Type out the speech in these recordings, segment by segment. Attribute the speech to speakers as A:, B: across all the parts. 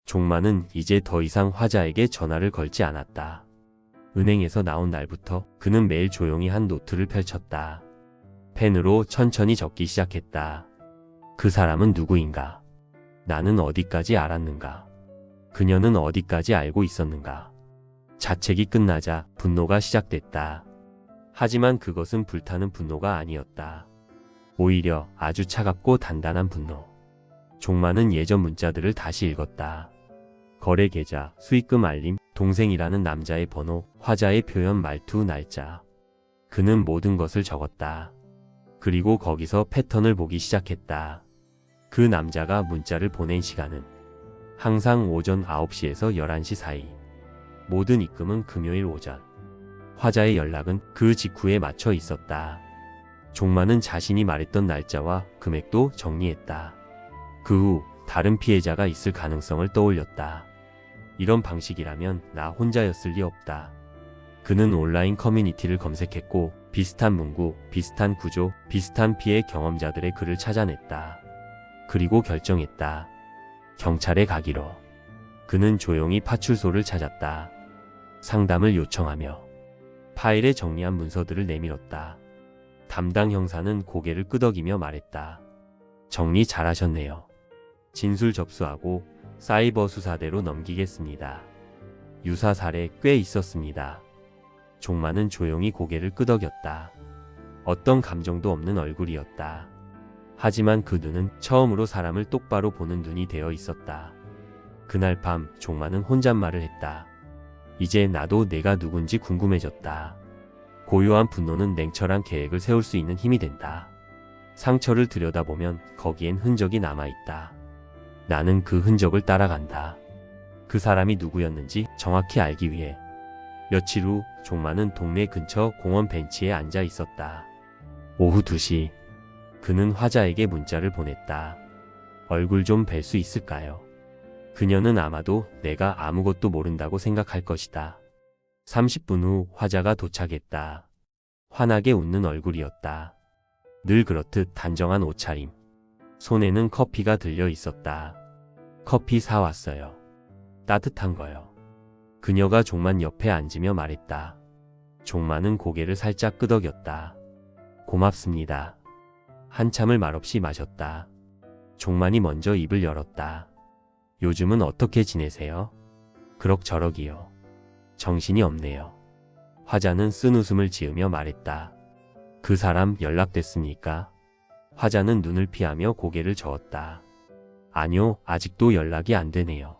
A: 종만은 이제 더 이상 화자에게 전화를 걸지 않았다. 은행에서 나온 날부터 그는 매일 조용히 한 노트를 펼쳤다. 펜으로 천천히 적기 시작했다. 그 사람은 누구인가? 나는 어디까지 알았는가? 그녀는 어디까지 알고 있었는가? 자책이 끝나자 분노가 시작됐다. 하지만 그것은 불타는 분노가 아니었다. 오히려 아주 차갑고 단단한 분노. 종만은 예전 문자들을 다시 읽었다. 거래 계좌, 수익금 알림, 동생이라는 남자의 번호, 화자의 표현, 말투, 날짜. 그는 모든 것을 적었다. 그리고 거기서 패턴을 보기 시작했다. 그 남자가 문자를 보낸 시간은 항상 오전 9시에서 11시 사이. 모든 입금은 금요일 오전. 화자의 연락은 그 직후에 맞춰 있었다. 종만은 자신이 말했던 날짜와 금액도 정리했다. 그 후 다른 피해자가 있을 가능성을 떠올렸다. 이런 방식이라면 나 혼자였을 리 없다. 그는 온라인 커뮤니티를 검색했고 비슷한 문구, 비슷한 구조, 비슷한 피해 경험자들의 글을 찾아냈다. 그리고 결정했다. 경찰에 가기로. 그는 조용히 파출소를 찾았다. 상담을 요청하며 파일에 정리한 문서들을 내밀었다. 담당 형사는 고개를 끄덕이며 말했다. 정리 잘하셨네요. 진술 접수하고 사이버 수사대로 넘기겠습니다. 유사 사례 꽤 있었습니다. 종만은 조용히 고개를 끄덕였다. 어떤 감정도 없는 얼굴이었다. 하지만 그 눈은 처음으로 사람을 똑바로 보는 눈이 되어 있었다. 그날 밤 종만은 혼잣말을 했다. 이제 나도 내가 누군지 궁금해졌다. 고요한 분노는 냉철한 계획을 세울 수 있는 힘이 된다. 상처를 들여다보면 거기엔 흔적이 남아있다. 나는 그 흔적을 따라간다. 그 사람이 누구였는지 정확히 알기 위해. 며칠 후 종만은 동네 근처 공원 벤치에 앉아 있었다. 오후 2시. 그는 화자에게 문자를 보냈다. 얼굴 좀 뵐 수 있을까요? 그녀는 아마도 내가 아무것도 모른다고 생각할 것이다. 30분 후 화자가 도착했다. 환하게 웃는 얼굴이었다. 늘 그렇듯 단정한 옷차림. 손에는 커피가 들려 있었다. 커피 사왔어요. 따뜻한 거요. 그녀가 종만 옆에 앉으며 말했다. 종만은 고개를 살짝 끄덕였다. 고맙습니다. 한참을 말없이 마셨다. 종만이 먼저 입을 열었다. 요즘은 어떻게 지내세요? 그럭저럭이요. 정신이 없네요. 화자는 쓴 웃음을 지으며 말했다. 그 사람 연락됐습니까? 화자는 눈을 피하며 고개를 저었다. 아니요, 아직도 연락이 안 되네요.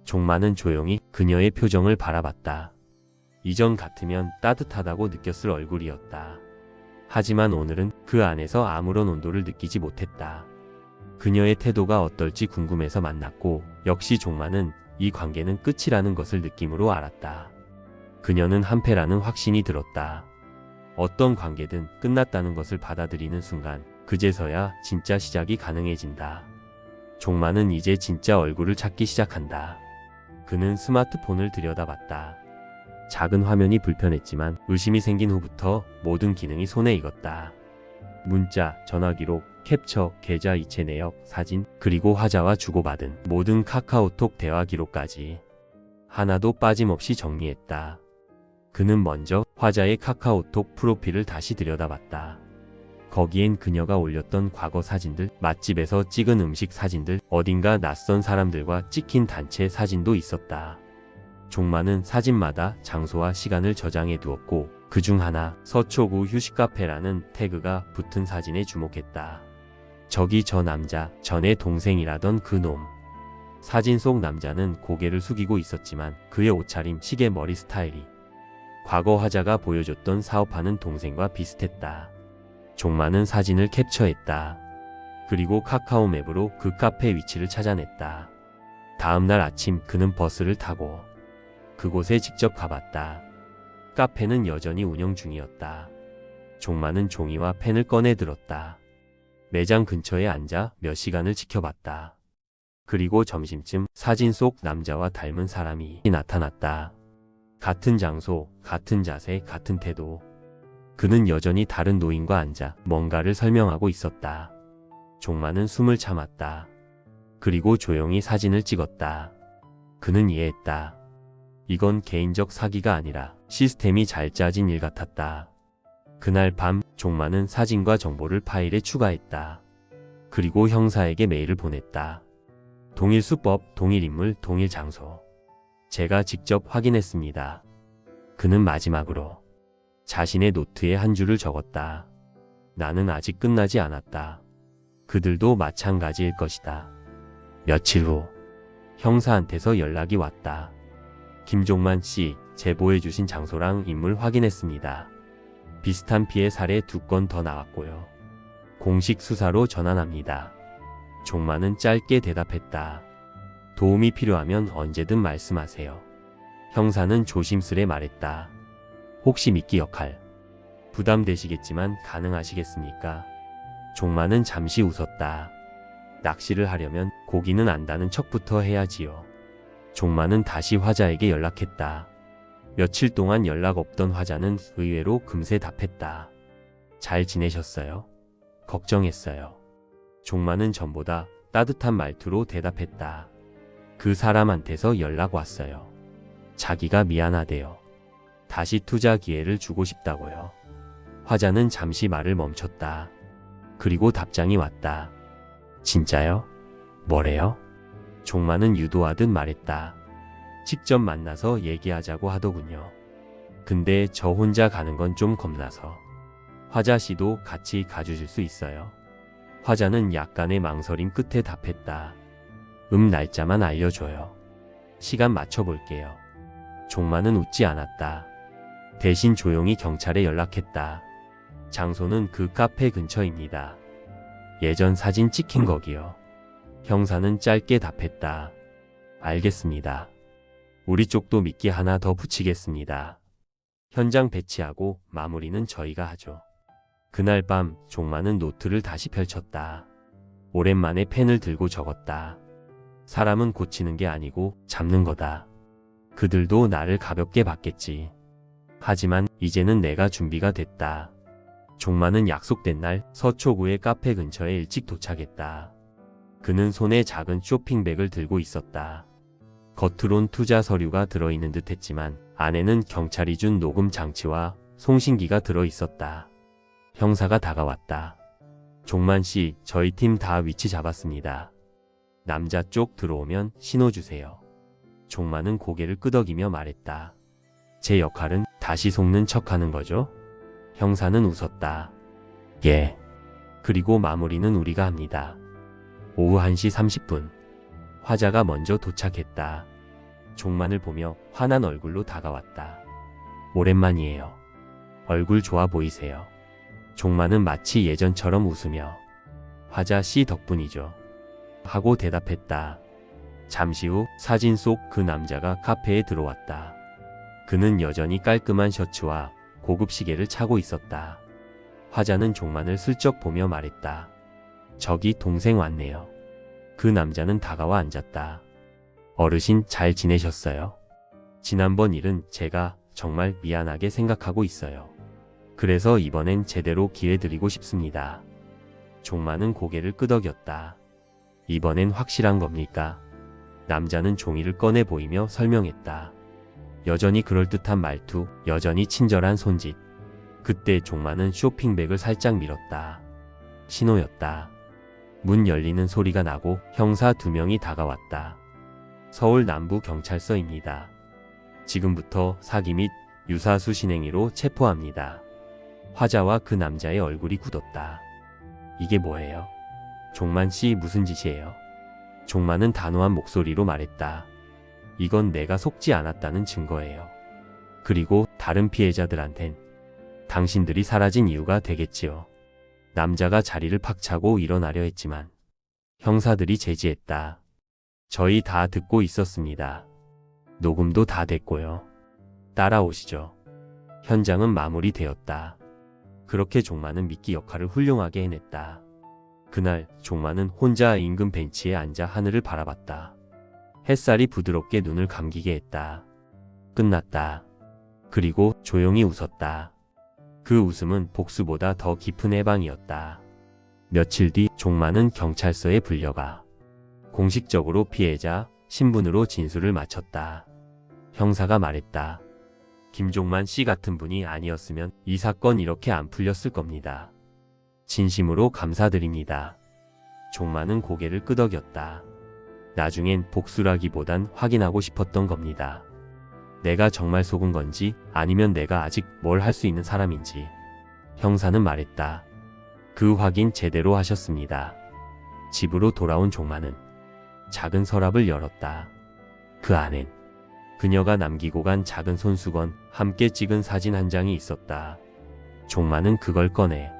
A: 종만은 조용히 그녀의 표정을 바라봤다. 이전 같으면 따뜻하다고 느꼈을 얼굴이었다. 하지만 오늘은 그 안에서 아무런 온도를 느끼지 못했다. 그녀의 태도가 어떨지 궁금해서 만났고 역시 종만은 이 관계는 끝이라는 것을 느낌으로 알았다. 그녀는 한패라는 확신이 들었다. 어떤 관계든 끝났다는 것을 받아들이는 순간 그제서야 진짜 시작이 가능해진다. 종만은 이제 진짜 얼굴을 찾기 시작한다. 그는 스마트폰을 들여다봤다. 작은 화면이 불편했지만 의심이 생긴 후부터 모든 기능이 손에 익었다. 문자, 전화 기록, 캡처, 계좌 이체 내역, 사진, 그리고 화자와 주고받은 모든 카카오톡 대화 기록까지 하나도 빠짐없이 정리했다. 그는 먼저 화자의 카카오톡 프로필을 다시 들여다봤다. 거기엔 그녀가 올렸던 과거 사진들, 맛집에서 찍은 음식 사진들, 어딘가 낯선 사람들과 찍힌 단체 사진도 있었다. 종만은 사진마다 장소와 시간을 저장해 두었고 그중 하나 서초구 휴식카페라는 태그가 붙은 사진에 주목했다. 저기 저 남자, 전에 동생이라던 그 놈. 사진 속 남자는 고개를 숙이고 있었지만 그의 옷차림, 시계, 머리 스타일이 과거 화자가 보여줬던 사업하는 동생과 비슷했다. 종만은 사진을 캡처했다. 그리고 카카오 맵으로 그 카페 위치를 찾아냈다. 다음날 아침 그는 버스를 타고 그곳에 직접 가봤다. 카페는 여전히 운영 중이었다. 종만은 종이와 펜을 꺼내 들었다. 매장 근처에 앉아 몇 시간을 지켜봤다. 그리고 점심쯤 사진 속 남자와 닮은 사람이 나타났다. 같은 장소, 같은 자세, 같은 태도. 그는 여전히 다른 노인과 앉아 뭔가를 설명하고 있었다. 종만은 숨을 참았다. 그리고 조용히 사진을 찍었다. 그는 이해했다. 이건 개인적 사기가 아니라 시스템이 잘 짜진 일 같았다. 그날 밤 종만은 사진과 정보를 파일에 추가했다. 그리고 형사에게 메일을 보냈다. 동일 수법, 동일 인물, 동일 장소. 제가 직접 확인했습니다. 그는 마지막으로 자신의 노트에 한 줄을 적었다. 나는 아직 끝나지 않았다. 그들도 마찬가지일 것이다. 며칠 후 형사한테서 연락이 왔다. 김종만 씨, 제보해주신 장소랑 인물 확인했습니다. 비슷한 피해 사례 2건 더 나왔고요. 공식 수사로 전환합니다. 종만은 짧게 대답했다. 도움이 필요하면 언제든 말씀하세요. 형사는 조심스레 말했다. 혹시 미끼 역할 부담되시겠지만 가능하시겠습니까? 종만은 잠시 웃었다. 낚시를 하려면 고기는 안다는 척부터 해야지요. 종만은 다시 화자에게 연락했다. 며칠 동안 연락 없던 화자는 의외로 금세 답했다. 잘 지내셨어요? 걱정했어요. 종만은 전보다 따뜻한 말투로 대답했다. 그 사람한테서 연락 왔어요. 자기가 미안하대요. 다시 투자 기회를 주고 싶다고요. 화자는 잠시 말을 멈췄다. 그리고 답장이 왔다. 진짜요? 뭐래요? 종만은 유도하듯 말했다. 직접 만나서 얘기하자고 하더군요. 근데 저 혼자 가는 건 좀 겁나서. 화자 씨도 같이 가주실 수 있어요? 화자는 약간의 망설임 끝에 답했다. 날짜만 알려줘요. 시간 맞춰볼게요. 종만은 웃지 않았다. 대신 조용히 경찰에 연락했다. 장소는 그 카페 근처입니다. 예전 사진 찍힌 거기요. 형사는 짧게 답했다. 알겠습니다. 우리 쪽도 미끼 하나 더 붙이겠습니다. 현장 배치하고 마무리는 저희가 하죠. 그날 밤 종만은 노트를 다시 펼쳤다. 오랜만에 펜을 들고 적었다. 사람은 고치는 게 아니고 잡는 거다. 그들도 나를 가볍게 봤겠지. 하지만 이제는 내가 준비가 됐다. 종만은 약속된 날 서초구의 카페 근처에 일찍 도착했다. 그는 손에 작은 쇼핑백을 들고 있었다. 겉으론 투자 서류가 들어있는 듯 했지만 안에는 경찰이 준 녹음 장치와 송신기가 들어있었다. 형사가 다가왔다. 종만 씨, 저희 팀 다 위치 잡았습니다. 남자 쪽 들어오면 신호 주세요. 종만은 고개를 끄덕이며 말했다. 제 역할은 다시 속는 척하는 거죠? 형사는 웃었다. 예. 그리고 마무리는 우리가 합니다. 오후 1시 30분. 화자가 먼저 도착했다. 종만을 보며 환한 얼굴로 다가왔다. 오랜만이에요. 얼굴 좋아 보이세요. 종만은 마치 예전처럼 웃으며 화자 씨 덕분이죠. 하고 대답했다. 잠시 후 사진 속 그 남자가 카페에 들어왔다. 그는 여전히 깔끔한 셔츠와 고급 시계를 차고 있었다. 화자는 종만을 슬쩍 보며 말했다. 저기 동생 왔네요. 그 남자는 다가와 앉았다. 어르신 잘 지내셨어요? 지난번 일은 제가 정말 미안하게 생각하고 있어요. 그래서 이번엔 제대로 기회 드리고 싶습니다. 종만은 고개를 끄덕였다. 이번엔 확실한 겁니까? 남자는 종이를 꺼내 보이며 설명했다. 여전히 그럴듯한 말투, 여전히 친절한 손짓. 그때 종만은 쇼핑백을 살짝 밀었다. 신호였다. 문 열리는 소리가 나고 형사 2명이 다가왔다. 서울 남부경찰서입니다. 지금부터 사기 및 유사수 신행위로 체포합니다. 화자와 그 남자의 얼굴이 굳었다. 이게 뭐예요? 종만 씨 무슨 짓이에요? 종만은 단호한 목소리로 말했다. 이건 내가 속지 않았다는 증거예요. 그리고 다른 피해자들한텐 당신들이 사라진 이유가 되겠지요. 남자가 자리를 팍 차고 일어나려 했지만 형사들이 제지했다. 저희 다 듣고 있었습니다. 녹음도 다 됐고요. 따라오시죠. 현장은 마무리되었다. 그렇게 종만은 미끼 역할을 훌륭하게 해냈다. 그날 종만은 혼자 인근 벤치에 앉아 하늘을 바라봤다. 햇살이 부드럽게 눈을 감기게 했다. 끝났다. 그리고 조용히 웃었다. 그 웃음은 복수보다 더 깊은 해방이었다. 며칠 뒤 종만은 경찰서에 불려가 공식적으로 피해자, 신분으로 진술을 마쳤다. 형사가 말했다. 김종만 씨 같은 분이 아니었으면 이 사건 이렇게 안 풀렸을 겁니다. 진심으로 감사드립니다. 종만은 고개를 끄덕였다. 나중엔 복수라기보단 확인하고 싶었던 겁니다. 내가 정말 속은 건지 아니면 내가 아직 뭘 할 수 있는 사람인지. 형사는 말했다. 그 확인 제대로 하셨습니다. 집으로 돌아온 종만은 작은 서랍을 열었다. 그 안엔 그녀가 남기고 간 작은 손수건, 함께 찍은 사진 한 장이 있었다. 종만은 그걸 꺼내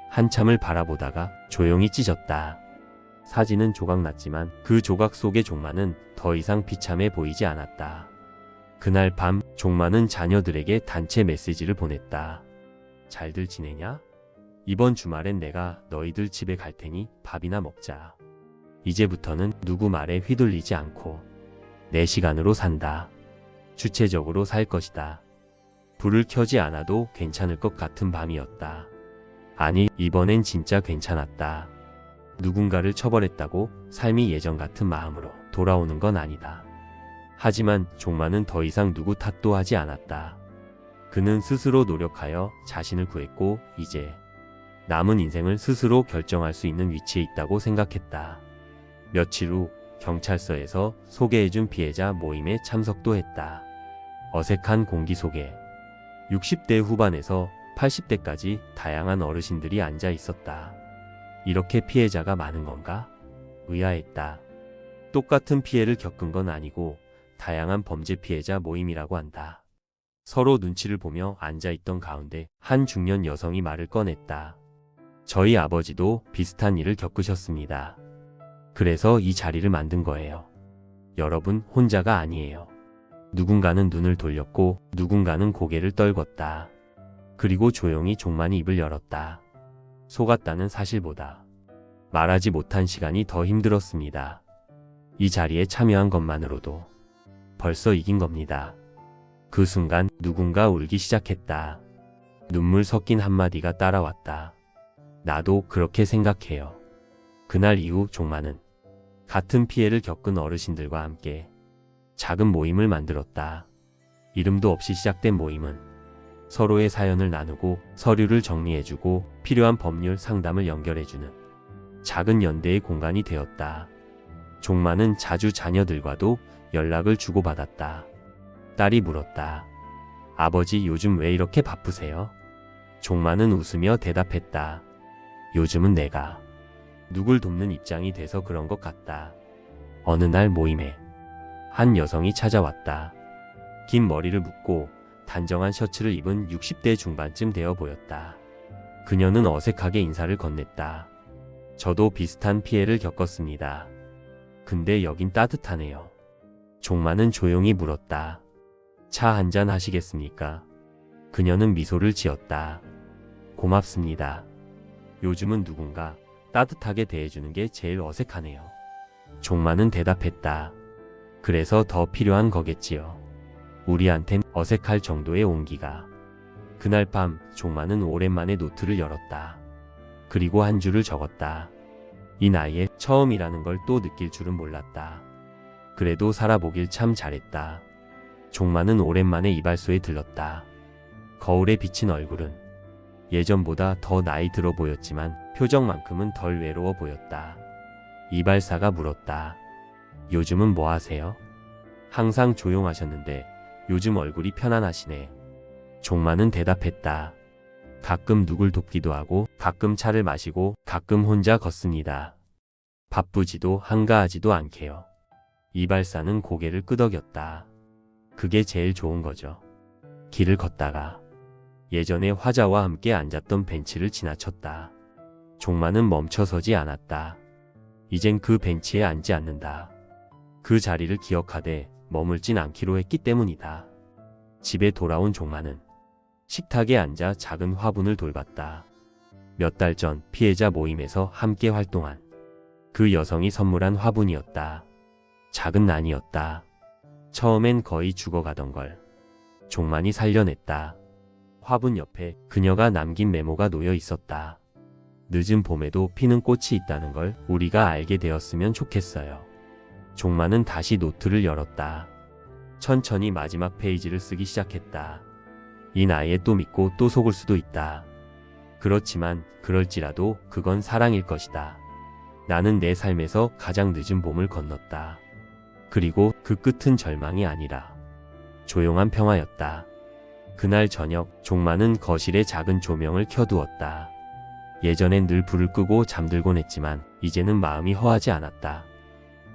A: 한참을 바라보다가 조용히 찢었다. 사진은 조각났지만 그 조각 속의 종만은 더 이상 비참해 보이지 않았다. 그날 밤 종만은 자녀들에게 단체 메시지를 보냈다. 잘들 지내냐? 이번 주말엔 내가 너희들 집에 갈 테니 밥이나 먹자. 이제부터는 누구 말에 휘둘리지 않고 내 시간으로 산다. 주체적으로 살 것이다. 불을 켜지 않아도 괜찮을 것 같은 밤이었다. 아니, 이번엔 진짜 괜찮았다. 누군가를 처벌했다고 삶이 예전 같은 마음으로 돌아오는 건 아니다. 하지만 종만은 더 이상 누구 탓도 하지 않았다. 그는 스스로 노력하여 자신을 구했고 이제 남은 인생을 스스로 결정할 수 있는 위치에 있다고 생각했다. 며칠 후 경찰서에서 소개해준 피해자 모임에 참석도 했다. 어색한 공기 속에 60대 후반에서 80대까지 다양한 어르신들이 앉아 있었다. 이렇게 피해자가 많은 건가? 의아했다. 똑같은 피해를 겪은 건 아니고 다양한 범죄 피해자 모임이라고 한다. 서로 눈치를 보며 앉아있던 가운데 한 중년 여성이 말을 꺼냈다. 저희 아버지도 비슷한 일을 겪으셨습니다. 그래서 이 자리를 만든 거예요. 여러분 혼자가 아니에요. 누군가는 눈을 돌렸고 누군가는 고개를 떨궜다. 그리고 조용히 종만이 입을 열었다. 속았다는 사실보다 말하지 못한 시간이 더 힘들었습니다. 이 자리에 참여한 것만으로도 벌써 이긴 겁니다. 그 순간 누군가 울기 시작했다. 눈물 섞인 한마디가 따라왔다. 나도 그렇게 생각해요. 그날 이후 종만은 같은 피해를 겪은 어르신들과 함께 작은 모임을 만들었다. 이름도 없이 시작된 모임은 서로의 사연을 나누고 서류를 정리해주고 필요한 법률 상담을 연결해주는 작은 연대의 공간이 되었다. 종만은 자주 자녀들과도 연락을 주고받았다. 딸이 물었다. 아버지 요즘 왜 이렇게 바쁘세요? 종만은 웃으며 대답했다. 요즘은 내가 누굴 돕는 입장이 돼서 그런 것 같다. 어느 날 모임에 한 여성이 찾아왔다. 긴 머리를 묶고 단정한 셔츠를 입은 60대 중반쯤 되어 보였다. 그녀는 어색하게 인사를 건넸다. 저도 비슷한 피해를 겪었습니다. 근데 여긴 따뜻하네요. 종만은 조용히 물었다. 차 한잔 하시겠습니까? 그녀는 미소를 지었다. 고맙습니다. 요즘은 누군가 따뜻하게 대해주는 게 제일 어색하네요. 종만은 대답했다. 그래서 더 필요한 거겠지요. 우리한텐 어색할 정도의 온기가. 그날 밤 종만은 오랜만에 노트를 열었다. 그리고 한 줄을 적었다. 이 나이에 처음이라는 걸 또 느낄 줄은 몰랐다. 그래도 살아보길 참 잘했다. 종만은 오랜만에 이발소에 들렀다. 거울에 비친 얼굴은 예전보다 더 나이 들어 보였지만 표정만큼은 덜 외로워 보였다. 이발사가 물었다. 요즘은 뭐 하세요? 항상 조용하셨는데 요즘 얼굴이 편안하시네. 종만은 대답했다. 가끔 누굴 돕기도 하고 가끔 차를 마시고 가끔 혼자 걷습니다. 바쁘지도 한가하지도 않게요. 이발사는 고개를 끄덕였다. 그게 제일 좋은 거죠. 길을 걷다가 예전에 화자와 함께 앉았던 벤치를 지나쳤다. 종만은 멈춰서지 않았다. 이젠 그 벤치에 앉지 않는다. 그 자리를 기억하되 머물진 않기로 했기 때문이다. 집에 돌아온 종만은 식탁에 앉아 작은 화분을 돌봤다. 몇 달 전 피해자 모임에서 함께 활동한 그 여성이 선물한 화분이었다. 작은 난이었다. 처음엔 거의 죽어가던 걸 종만이 살려냈다. 화분 옆에 그녀가 남긴 메모가 놓여 있었다. 늦은 봄에도 피는 꽃이 있다는 걸 우리가 알게 되었으면 좋겠어요. 종만은 다시 노트를 열었다. 천천히 마지막 페이지를 쓰기 시작했다. 이 나이에 또 믿고 또 속을 수도 있다. 그렇지만 그럴지라도 그건 사랑일 것이다. 나는 내 삶에서 가장 늦은 봄을 건넜다. 그리고 그 끝은 절망이 아니라 조용한 평화였다. 그날 저녁 종만은 거실에 작은 조명을 켜두었다. 예전엔 늘 불을 끄고 잠들곤 했지만 이제는 마음이 허하지 않았다.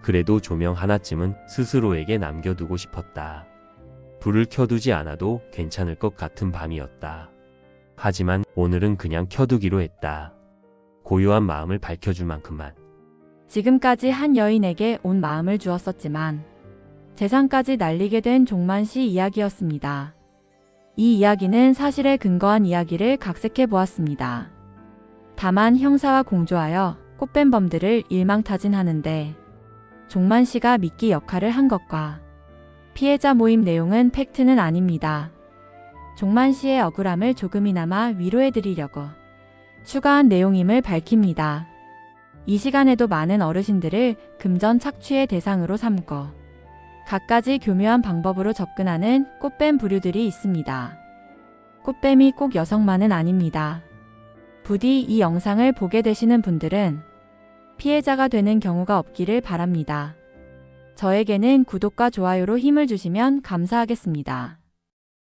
A: 그래도 조명 하나쯤은 스스로에게 남겨두고 싶었다. 불을 켜두지 않아도 괜찮을 것 같은 밤이었다. 하지만 오늘은 그냥 켜두기로 했다. 고요한 마음을 밝혀줄 만큼만.
B: 지금까지 한 여인에게 온 마음을 주었었지만 재산까지 날리게 된 종만 씨 이야기였습니다. 이 이야기는 사실에 근거한 이야기를 각색해 보았습니다. 다만 형사와 공조하여 꽃뱀범들을 일망타진하는데 종만 씨가 미끼 역할을 한 것과 피해자 모임 내용은 팩트는 아닙니다. 종만 씨의 억울함을 조금이나마 위로해 드리려고 추가한 내용임을 밝힙니다. 이 시간에도 많은 어르신들을 금전 착취의 대상으로 삼고 갖가지 교묘한 방법으로 접근하는 꽃뱀 부류들이 있습니다. 꽃뱀이 꼭 여성만은 아닙니다. 부디 이 영상을 보게 되시는 분들은 피해자가 되는 경우가 없기를 바랍니다. 저에게는 구독과 좋아요로 힘을 주시면 감사하겠습니다.